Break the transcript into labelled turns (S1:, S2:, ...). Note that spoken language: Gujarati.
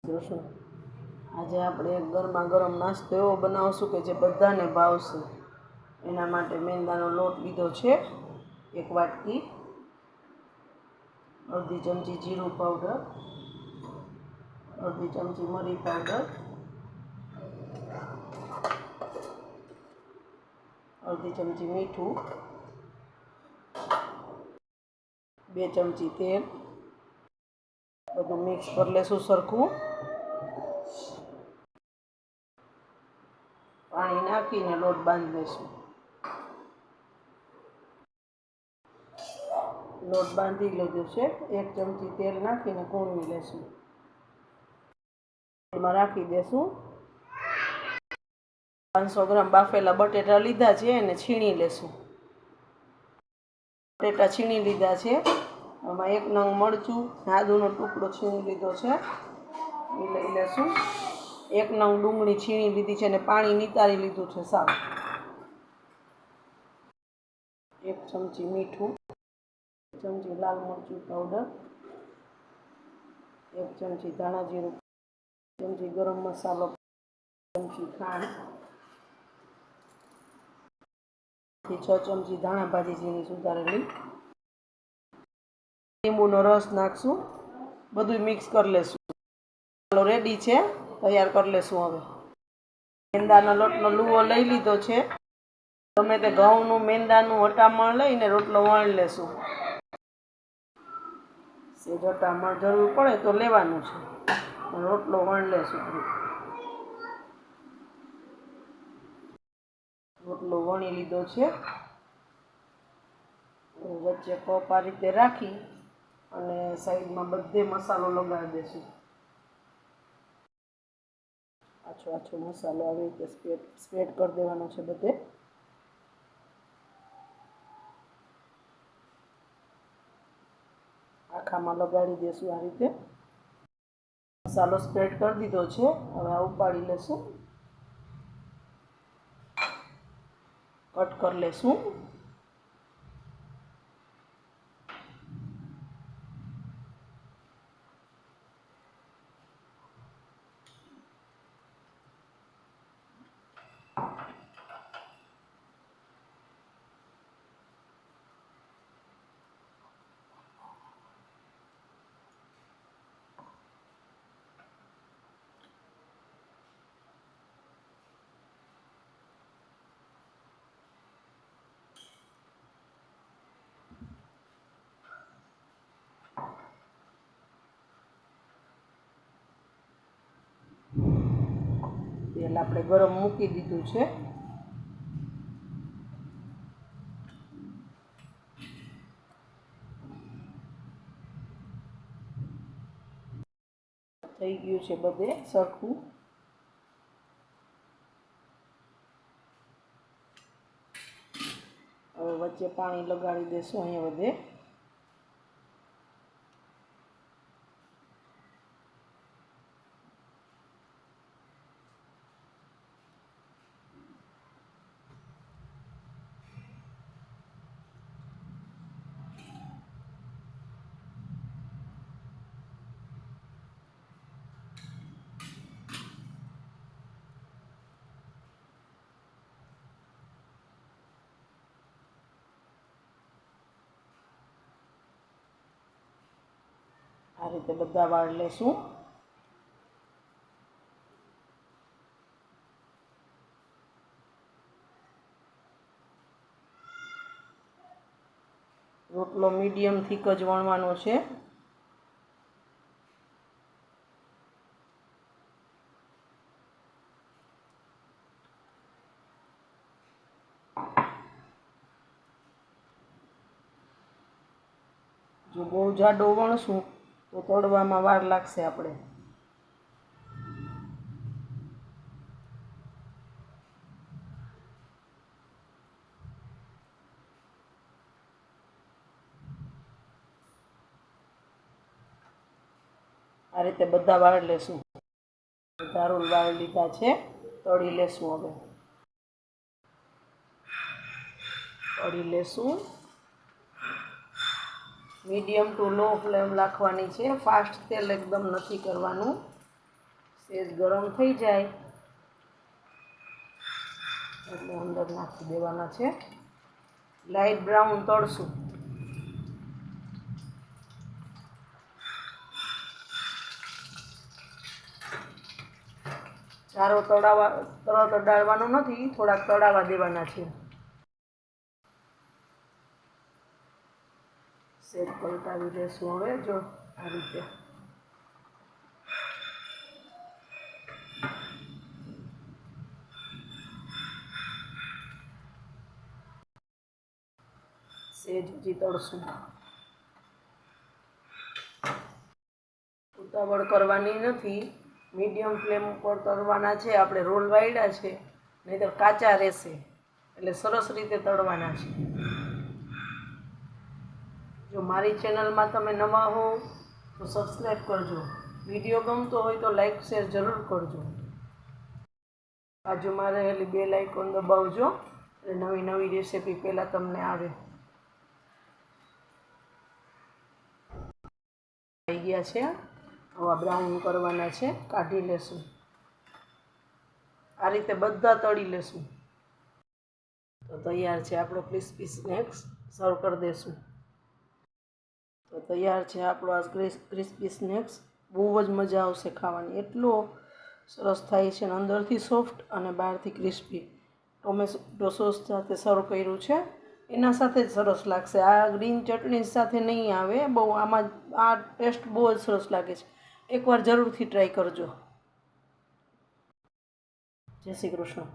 S1: કૃષ્ણ આજે આપણે ગરમા ગરમ નાસ્તો એવો બનાવશું કે જે બધાને ભાવશે। એના માટે મેંદાનો લોટ લીધો છે, 1 વાટકી, અડધી ચમચી જીરું પાવડર, અડધી ચમચી મરી પાવડર, અડધી ચમચી મીઠું, 2 ચમચી તેલ, બધું મિક્સ કરી લેશું સરખું। પાણી નાખીને લોટ બાંધી લેશું। લોટ બાંધી લીધો છે, 1 ચમચી તેલ નાખીને કૂણવી લેશું। એમાં રાખી દેશું। 500 ગ્રામ બાફેલા બટેટા લીધા છે, એને છીણી લેશું। બટેટા છીણી લીધા છે, આમાં 1 નંગ મરચું, આદુનો ટુકડો છીણી લીધો છે, એ લઈ લેશું। 1 નંગ ડુંગળી છીણી લીધી છે અને પાણી નિતારી લીધું છે સાવ। 1 ચમચી મીઠું, 1 ચમચી લાલ મરચું પાવડર, 1 ચમચી ધાણા જીરું, 1 ચમચી ગરમ મસાલો, 1 ચમચી ખાંડ, 6 ચમચી ધાણા ભાજી ઝીણી સુધારેલી, લીંબુનો રસ નાખશું, બધું મિક્સ કરી લેશું। ચાલો રેડી છે, તૈયાર કરી લેશું। હવે મેંદાના લોટનો લુવો લઈ લીધો છે, તમે તે ઘઉંનું મેંદાનું અટામણ લઈને રોટલો વણી લેશું। સેજ અટામણ જરૂર પડે તો લેવાનું છે, રોટલો વણી લેશું। રોટલો વણી લીધો છે, વચ્ચે કપ આ રીતે રાખી અને સાઈડમાં બધે મસાલો લગાવી દેશું। આછો આછો મસાલો આવી રીતે સ્પ્રેડ કરી દેવાનો છે બધે। આખામાં લગાડી દેશું આ રીતે। મસાલો સ્પ્રેડ કરી દીધો છે, હવે આ ઉપાડી લેશું, કટ કરી લેશું। તેલ આપણે ગરમ મૂકી દીધું છે, થઈ ગયું છે બધે સરખું। હવે વચ્ચે પાણી લગાડી દેશું અહીંયા બધે। આ રીતે બધા વાળ લેશું। રોટલો મીડિયમ થીક જ વણવાનો છે। જો બહુ જાડો વણશું તો તળવામાં વાર લાગશે આપણે। આ રીતે બધા વાળ લેશું। ધારું વાળ લીધા છે, તળી લેશું। હવે તળી લેશું। મીડિયમ ટુ લો ફ્લેમ રાખવાની છે, ફાસ્ટ તેલ એકદમ નથી કરવાનું। સેજ ગરમ થઈ જાય એટલે અંદર નાખી દેવાના છે. લાઇટ બ્રાઉન તળશું. ચારો તરત અડાડવાનો નથી, થોડાક તળાવા દેવાના છે. સેજ પલટાવી દેશું હવે જો આ રીતે. સેજ હજી તળશું. ઉતાવળ કરવાની નથી, મીડિયમ ફ્લેમ ઉપર તળવાના છે. આપણે રોલ વાળ્યા છે, નહીંતર કાચા રહેશે, એટલે સરસ રીતે તળવાના છે. જો મારી ચેનલમાં તમે નવા હો તો સબસ્ક્રાઈબ કરજો. વિડીયો ગમતો હોય તો લાઈક શેર જરૂર કરજો. બાજુમાં રહેલી બેલ આઇકોન દબાવજો એટલે નવી નવી રેસીપી પહેલાં તમને આવે. આવી ગયા છે, આવા બ્રાઉન કરવાના છે, કાઢી લેશું. આ રીતે બધા તળી લેશું. તો તૈયાર છે આપણો ક્રિસ્પી સ્નેક્સ. સર્વ કરી દેશું. તો તૈયાર છે આપણો આ ક્રિસ્પી સ્નેક્સ. બહુ જ મજા આવશે ખાવાની, એટલો સરસ થાય છે. અંદરથી સોફ્ટ અને બહારથી ક્રિસ્પી. ટોમેટો સોસ સાથે સર્વ કર્યું છે, એના સાથે જ સરસ લાગશે. આ ગ્રીન ચટણી સાથે નહીં આવે બહુ. આમાં આ ટેસ્ટ બહુ જ સરસ લાગે છે. એકવાર જરૂરથી ટ્રાય કરજો. જય શ્રી કૃષ્ણ.